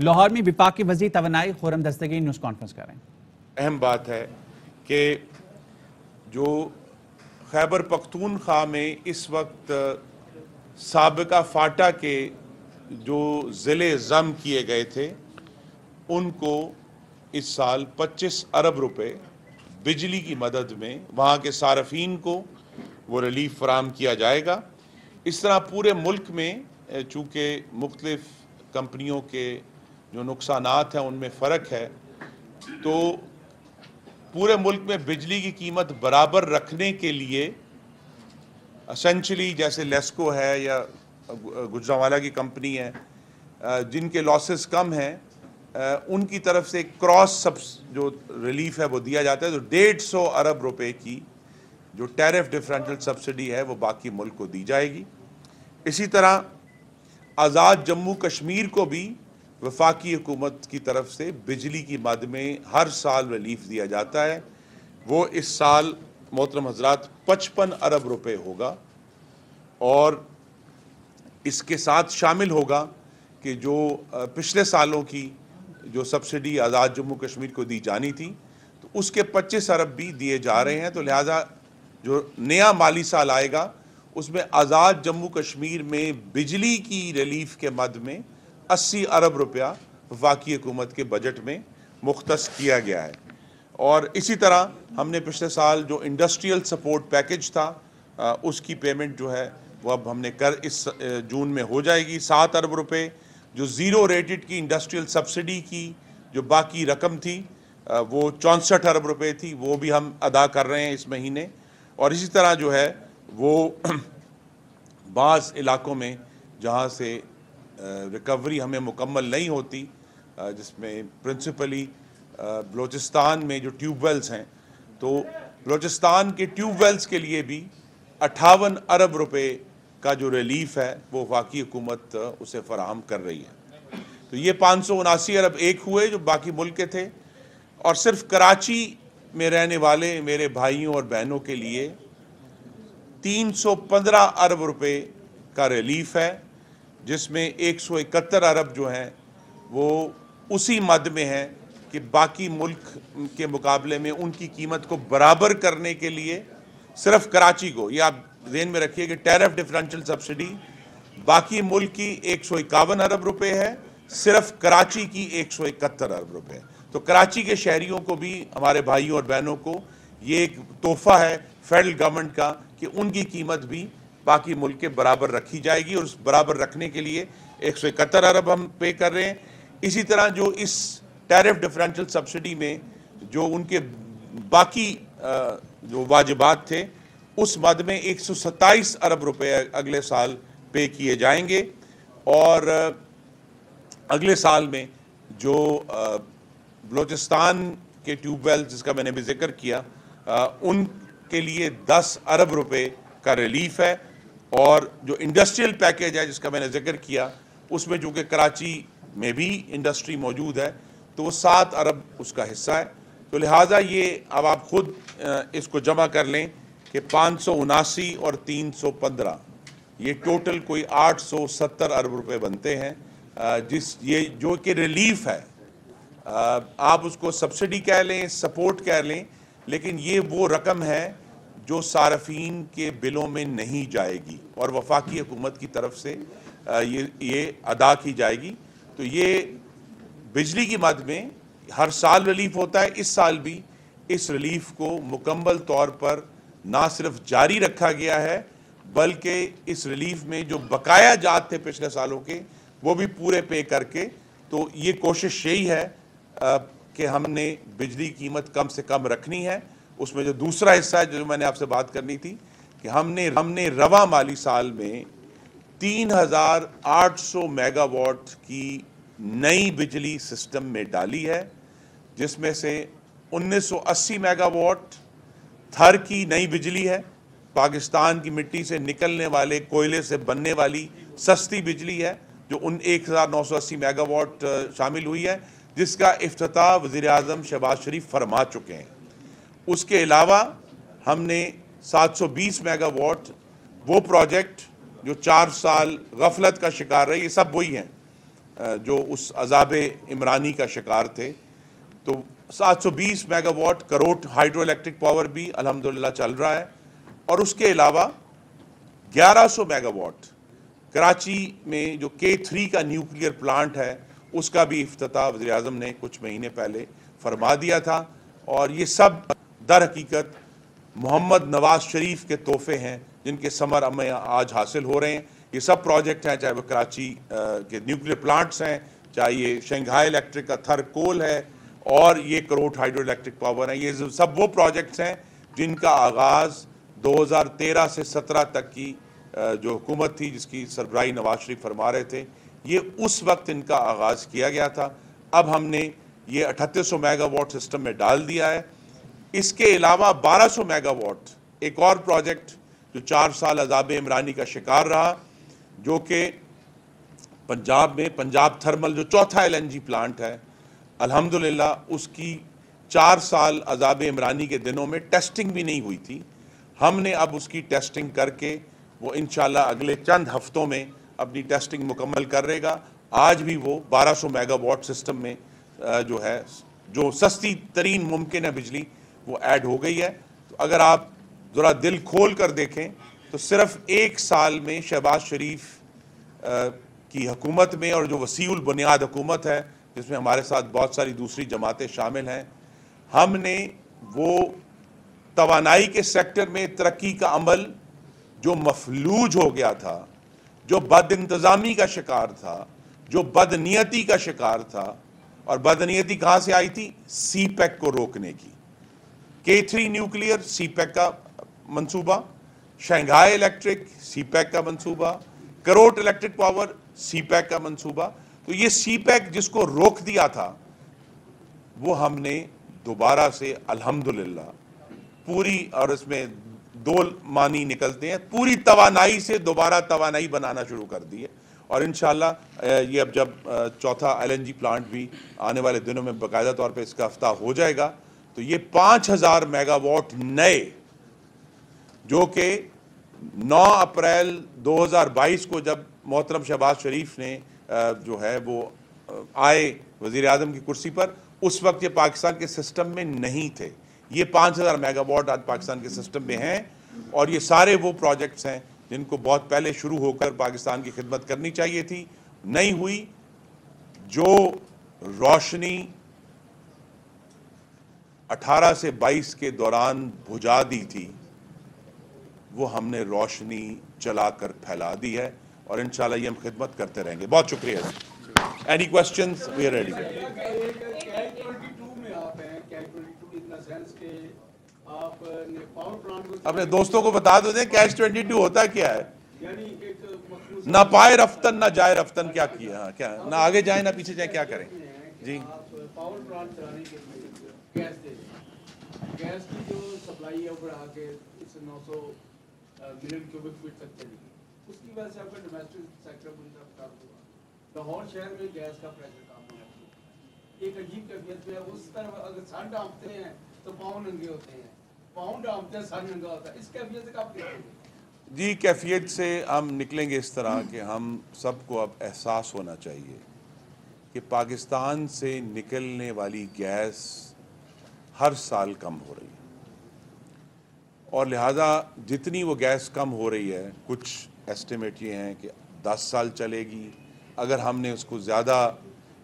لاہور میں وفاقی وزیر توانائی خرم دستگیر نیوز کانفرنس کر رہے ہیں۔ اہم بات ہے کہ جو خیبر پختونخوا میں اس وقت سابقہ فاٹا کے جو ضلع ضم کیے گئے تھے ان کو اس سال 25 ارب روپے بجلی کی مدد میں وہاں کے صارفین کو وہ ریلیف فراہم کیا جائے گا۔ اس طرح پورے ملک میں چونکہ مختلف کمپنیوں کے جو نقصانات ہیں ان میں فرق ہے، تو پورے ملک میں بجلی کی قیمت برابر رکھنے کے لیے اسینچلی جیسے لیسکو ہے یا گجرانوالہ کی کمپنی ہے جن کے لاسز کم ہیں، ان کی طرف سے کراس جو ریلیف ہے وہ دیا جاتا ہے، تو 150 ارب روپے کی جو ٹیرف ڈفرینشل سبسڈی ہے وہ باقی ملک کو دی جائے گی۔ اسی طرح آزاد جموں کشمیر کو بھی وفاقی حکومت کی طرف سے بجلی کی مد میں ہر سال ریلیف دیا جاتا ہے، وہ اس سال محترم حضرات 55 ارب روپے ہوگا، اور اس کے ساتھ شامل ہوگا کہ جو پچھلے سالوں کی جو سبسڈی آزاد جموں کشمیر کو دی جانی تھی تو اس کے 25 ارب بھی دیے جا رہے ہیں، تو لہٰذا جو نیا مالی سال آئے گا اس میں آزاد جموں کشمیر میں بجلی کی ریلیف کے مد میں 80 ارب روپیہ وفاقی حکومت کے بجٹ میں مختص کیا گیا ہے۔ اور اسی طرح ہم نے پچھلے سال جو انڈسٹریل سپورٹ پیکج تھا اس کی پیمنٹ جو ہے وہ اب ہم نے اس جون میں ہو جائے گی، 7 ارب روپے جو زیرو ریٹڈ کی انڈسٹریل سبسڈی کی جو باقی رقم تھی وہ 64 ارب روپے تھی، وہ بھی ہم ادا کر رہے ہیں اس مہینے۔ اور اسی طرح جو ہے وہ بعض علاقوں میں جہاں سے ریکوری ہمیں مکمل نہیں ہوتی، جس میں پرنسپلی بلوچستان میں جو ٹیوب ویلز ہیں، تو بلوچستان کے ٹیوب ویلز کے لیے بھی 58 ارب روپے کا جو ریلیف ہے وہ وفاقی حکومت اسے فراہم کر رہی ہے۔ تو یہ 579 ارب ایک ہوئے جو باقی ملک کے تھے، اور صرف کراچی میں رہنے والے میرے بھائیوں اور بہنوں کے لیے 315 ارب روپے کا ریلیف ہے، جس میں 171 ارب جو ہیں وہ اسی مد میں ہیں کہ باقی ملک کے مقابلے میں ان کی قیمت کو برابر کرنے کے لیے صرف کراچی کو، یہ آپ ذہن میں رکھیے کہ ٹیرف ڈفرینشل سبسڈی باقی ملک کی 151 ارب روپے ہے، صرف کراچی کی 171 ارب روپے ہے۔ تو کراچی کے شہریوں کو بھی، ہمارے بھائیوں اور بہنوں کو یہ ایک تحفہ ہے فیڈرل گورنمنٹ کا کہ ان کی قیمت بھی باقی ملک کے برابر رکھی جائے گی، اور اس برابر رکھنے کے لیے 171 ارب ہم پے کر رہے ہیں۔ اسی طرح جو اس ٹیرف ڈفرینشل سبسڈی میں جو ان کے باقی جو واجبات تھے اس مد میں 127 ارب روپے اگلے سال پے کیے جائیں گے، اور اگلے سال میں جو بلوچستان کے ٹیوب ویل جس کا میں نے بھی ذکر کیا ان کے لیے 10 ارب روپے کا ریلیف ہے، اور جو انڈسٹریل پیکیج ہے جس کا میں نے ذکر کیا اس میں چونکہ کراچی میں بھی انڈسٹری موجود ہے تو وہ 7 ارب اس کا حصہ ہے۔ تو لہٰذا یہ اب آپ خود اس کو جمع کر لیں کہ 579 اور 315 یہ ٹوٹل کوئی 870 ارب روپے بنتے ہیں، یہ جو کہ ریلیف ہے، آپ اس کو سبسڈی کہہ لیں، سپورٹ کہہ لیں، لیکن یہ وہ رقم ہے جو صارفین کے بلوں میں نہیں جائے گی اور وفاقی حکومت کی طرف سے یہ ادا کی جائے گی۔ تو یہ بجلی کی مد میں ہر سال ریلیف ہوتا ہے، اس سال بھی اس ریلیف کو مکمل طور پر نہ صرف جاری رکھا گیا ہے بلکہ اس ریلیف میں جو بقایا جات تھے پچھلے سالوں کے وہ بھی پورے پے کر کے، تو یہ کوشش یہی ہے کہ ہم نے بجلی قیمت کم سے کم رکھنی ہے۔ اس میں جو دوسرا حصہ ہے جو میں نے آپ سے بات کرنی تھی کہ ہم نے رواں مالی سال میں 3800 میگا واٹ کی نئی بجلی سسٹم میں ڈالی ہے، جس میں سے 1980 میگا واٹ تھر کی نئی بجلی ہے، پاکستان کی مٹی سے نکلنے والے کوئلے سے بننے والی سستی بجلی ہے جو 1980 میگا واٹ شامل ہوئی ہے، جس کا افتتاح وزیر اعظم شہباز شریف فرما چکے ہیں۔ اس کے علاوہ ہم نے 720 میگا واٹ وہ پروجیکٹ جو 4 سال غفلت کا شکار رہے، یہ سب وہی ہیں جو اس عذاب عمرانی کا شکار تھے. تو 720 mega watt Karot hydro electric power بھی الحمدللہ چل رہا ہے, اور اس کے علاوہ 1100 میگا واٹ کراچی میں جو K3 کا نیوکلیئر پلانٹ ہے اس کا بھی افتتاح وزیر اعظم نے کچھ مہینے پہلے فرما دیا تھا. اور یہ سب در حقیقت محمد نواز شریف کے تحفے ہیں جن کے ثمر ہمیں آج حاصل ہو رہے ہیں. یہ سب پروجیکٹ ہیں, چاہے وہ کراچی کے نیوکلیئر پلانٹس ہیں, چاہے یہ شنگھائی الیکٹرک کا تھر کول ہے, اور یہ کروٹ ہائیڈرو الیکٹرک پاور ہے. یہ سب وہ پروجیکٹس ہیں جن کا آغاز 2013 سے 17 تک کی جو حکومت تھی جس کی سربراہی نواز شریف فرما رہے تھے, یہ اس وقت ان کا آغاز کیا گیا تھا. اب ہم نے یہ 3800 میگا واٹ سسٹم میں ڈال دیا ہے. اس کے علاوہ 1200 میگا واٹ ایک اور پروجیکٹ جو 4 سال عذاب عمرانی کا شکار رہا, جو کہ پنجاب میں پنجاب تھرمل جو چوتھا LNG پلانٹ ہے, الحمدللہ اس کی 4 سال عذاب عمرانی کے دنوں میں ٹیسٹنگ بھی نہیں ہوئی تھی. ہم نے اب اس کی ٹیسٹنگ کر کے وہ انشاءاللہ اگلے چند ہفتوں میں اپنی ٹیسٹنگ مکمل کر رہے گا. آج بھی وہ 1200 میگا واٹ سسٹم میں جو ہے جو سستی ترین ممکن ہے بجلی وہ ایڈ ہو گئی ہے. تو اگر آپ ذرا دل کھول کر دیکھیں تو صرف 1 سال میں شہباز شریف کی حکومت میں, اور جو وسیع البنیاد حکومت ہے جس میں ہمارے ساتھ بہت ساری دوسری جماعتیں شامل ہیں, ہم نے وہ توانائی کے سیکٹر میں ترقی کا عمل جو مفلوج ہو گیا تھا, جو بد انتظامی کا شکار تھا, جو بدنیتی کا شکار تھا, اور بدنیتی کہاں سے آئی تھی؟ سی پیک کو روکنے کی. K3 نیوکلیئر سی پیک کا منصوبہ, شنگھائی الیکٹرک سی پیک کا منصوبہ, کروٹ الیکٹرک پاور سی پیک کا منصوبہ. تو یہ سی پیک جس کو روک دیا تھا وہ ہم نے دوبارہ سے الحمدللہ پوری, اور اس میں 2 معنی نکلتے ہیں, پوری توانائی سے دوبارہ توانائی بنانا شروع کر دی ہے. اور انشاءاللہ یہ اب جب چوتھا LNG پلانٹ بھی آنے والے دنوں میں باقاعدہ طور پہ اس کا افتتاح ہو جائے گا, تو یہ 5000 میگا واٹ نئے, جو کہ 9 اپریل 2022 کو جب محترم شہباز شریف نے جو ہے وہ آئے وزیر اعظم کی کرسی پر, اس وقت یہ پاکستان کے سسٹم میں نہیں تھے. یہ 5000 میگا واٹ آج پاکستان کے سسٹم میں ہیں, اور یہ سارے وہ پروجیکٹس ہیں جن کو بہت پہلے شروع ہو کر پاکستان کی خدمت کرنی چاہیے تھی, نہیں ہوئی. جو روشنی 18 سے 22 کے دوران بجھا دی تھی وہ ہم نے روشنی چلا کر پھیلا دی ہے, اور انشاءاللہ یہ ہم خدمت کرتے رہیں گے. بہت شکریہ. Any questions? We are ready. اپنے دوستوں کو بتا دو دیں کیش 22 ہوتا کیا ہے. نہ پائے رفتن نہ جائے رفتن. کیا کیا؟ ہاں, کیا نہ آگے جائیں نہ پیچھے جائیں, کیا کریں جی؟ پاور پلانٹ چلانے کے لیے گیس کی جو سپلائی ہے وہ بڑھا کے 900 ملین کیوبک فٹ تک چلی گئی. اس کی وجہ سے آپ کا ڈومیسٹک سیکٹر پوری طرح خراب ہوا. لاہور شہر میں گیس کا پریشر کام ہونا چاہیے. ایک عجیب کیفیت میں اس طرح اگر سن ڈانپتے ہیں تو پاؤں ننگے ہوتے ہیں, پاؤں ڈانپتے ہیں سن ننگا ہوتا ہے. اس کیفیت سے کب نکلیں گے؟ جی, کیفیت سے ہم نکلیں گے اس طرح کہ ہم سب کو اب احساس ہونا چاہیے کہ پاکستان سے نکلنے والی گیس ہر سال کم ہو رہی ہے, اور لہٰذا جتنی وہ گیس کم ہو رہی ہے, کچھ ایسٹیمیٹ یہ ہیں کہ 10 سال چلے گی. اگر ہم نے اس کو زیادہ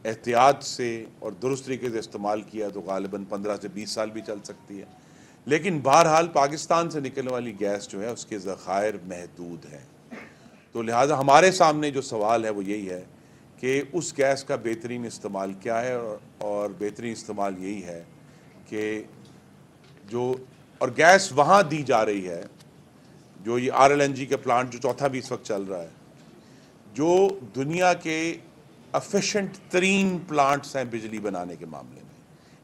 احتیاط سے اور درست طریقے سے استعمال کیا تو غالباً 15 سے 20 سال بھی چل سکتی ہے. لیکن بہرحال پاکستان سے نکلنے والی گیس جو ہے اس کے ذخائر محدود ہیں. تو لہٰذا ہمارے سامنے جو سوال ہے وہ یہی ہے کہ اس گیس کا بہترین استعمال کیا ہے, اور بہترین استعمال یہی ہے کہ جو, اور گیس وہاں دی جا رہی ہے جو یہ RLNG کا پلانٹ جو چوتھا بھی اس وقت چل رہا ہے, جو دنیا کے افیشینٹ ترین پلانٹس ہیں بجلی بنانے کے معاملے میں.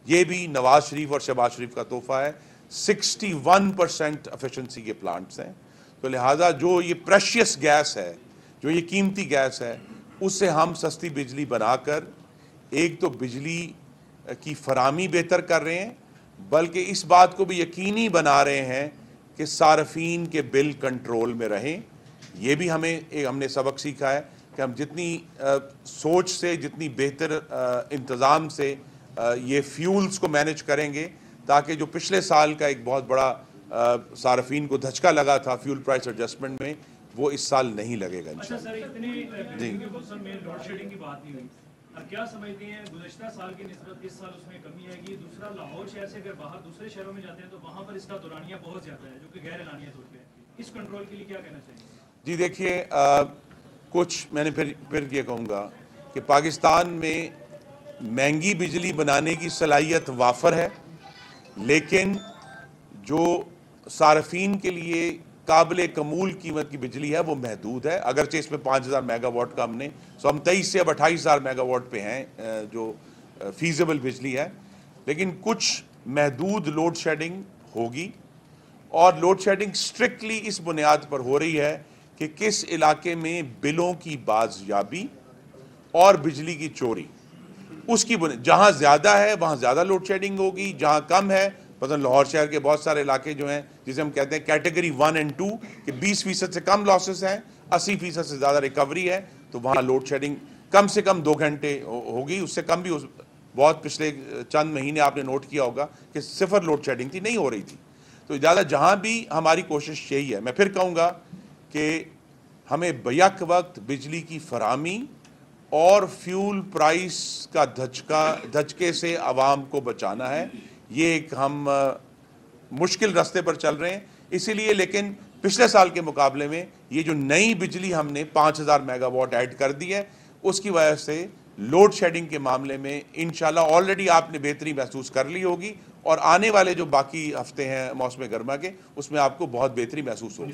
یہ بھی نواز شریف اور شہباز شریف کا تحفہ ہے. 61% افیشنسی کے پلانٹس ہیں. تو لہٰذا جو یہ پریشیس گیس ہے, جو یہ قیمتی گیس ہے, اس سے ہم سستی بجلی بنا کر ایک تو بجلی کی فراہمی بہتر کر رہے ہیں, بلکہ اس بات کو بھی یقینی بنا رہے ہیں کہ صارفین کے بل کنٹرول میں رہیں. یہ بھی ہم نے سبق سیکھا ہے. کہ ہم جتنی سوچ سے, جتنی بہتر انتظام سے یہ فیولز کو مینج کریں گے, تاکہ جو پچھلے سال کا ایک بہت بڑا صارفین کو دھچکا لگا تھا فیول پرائس ایڈجسٹمنٹ میں, وہ اس سال نہیں لگے گا انشاءاللہ. اچھا سر, اتنے کے موسم میں لوڈ شیڈنگ کی بات نہیں ہوئی, اور کیا سمجھتے ہیں گزشتہ سال کی نسبت اس سال اس میں کمی آئے گی؟ دوسرا, لاہور شہر سے اگر باہر دوسرے شہروں میں جاتے ہیں تو وہاں پر اس کا دورانیہ بہت زیادہ ہے, جو کہ غیر اعلانیہ طور پہ ہے. اس کنٹرول کے لیے کیا کہنا چاہیے؟ جی دیکھیے, کچھ میں نے پھر یہ کہوں گا کہ پاکستان میں مہنگی بجلی بنانے کی صلاحیت وافر ہے, لیکن جو صارفین کے لیے قابل قبول قیمت کی بجلی ہے وہ محدود ہے. اگرچہ اس میں 5000 میگا واٹ کا ہم 23 سے اب 28000 میگا واٹ پہ ہیں جو فیزیبل بجلی ہے, لیکن کچھ محدود لوڈ شیڈنگ ہوگی, اور لوڈ شیڈنگ سٹرکٹلی اس بنیاد پر ہو رہی ہے کہ کس علاقے میں بلوں کی بازیابی اور بجلی کی چوری, اس کی جہاں زیادہ ہے وہاں زیادہ لوڈ شیڈنگ ہوگی, جہاں کم ہے, مثلا لاہور شہر کے بہت سارے علاقے جو ہیں جسے ہم کہتے ہیں کیٹیگری 1 اور 2 کہ 20% سے کم لاسز ہیں, 80% سے زیادہ ریکوری ہے, تو وہاں لوڈ شیڈنگ کم سے کم 2 گھنٹے ہوگی. اس سے کم بھی بہت پچھلے چند مہینے آپ نے نوٹ کیا ہوگا کہ 0 لوڈ شیڈنگ تھی, نہیں ہو رہی تھی. تو زیادہ جہاں بھی ہماری کوشش یہی ہے, میں پھر کہوں گا کہ ہمیں بیک وقت بجلی کی فراہمی اور فیول پرائس کا دھچکے سے عوام کو بچانا ہے. یہ ایک ہم مشکل راستے پر چل رہے ہیں اسی لیے, لیکن پچھلے سال کے مقابلے میں یہ جو نئی بجلی ہم نے 5000 میگا واٹ ایڈ کر دی ہے, اس کی وجہ سے لوڈ شیڈنگ کے معاملے میں انشاءاللہ آلریڈی آپ نے بہتری محسوس کر لی ہوگی, اور آنے والے جو باقی ہفتے ہیں موسم گرما کے, اس میں آپ کو بہت بہتری محسوس ہوگی.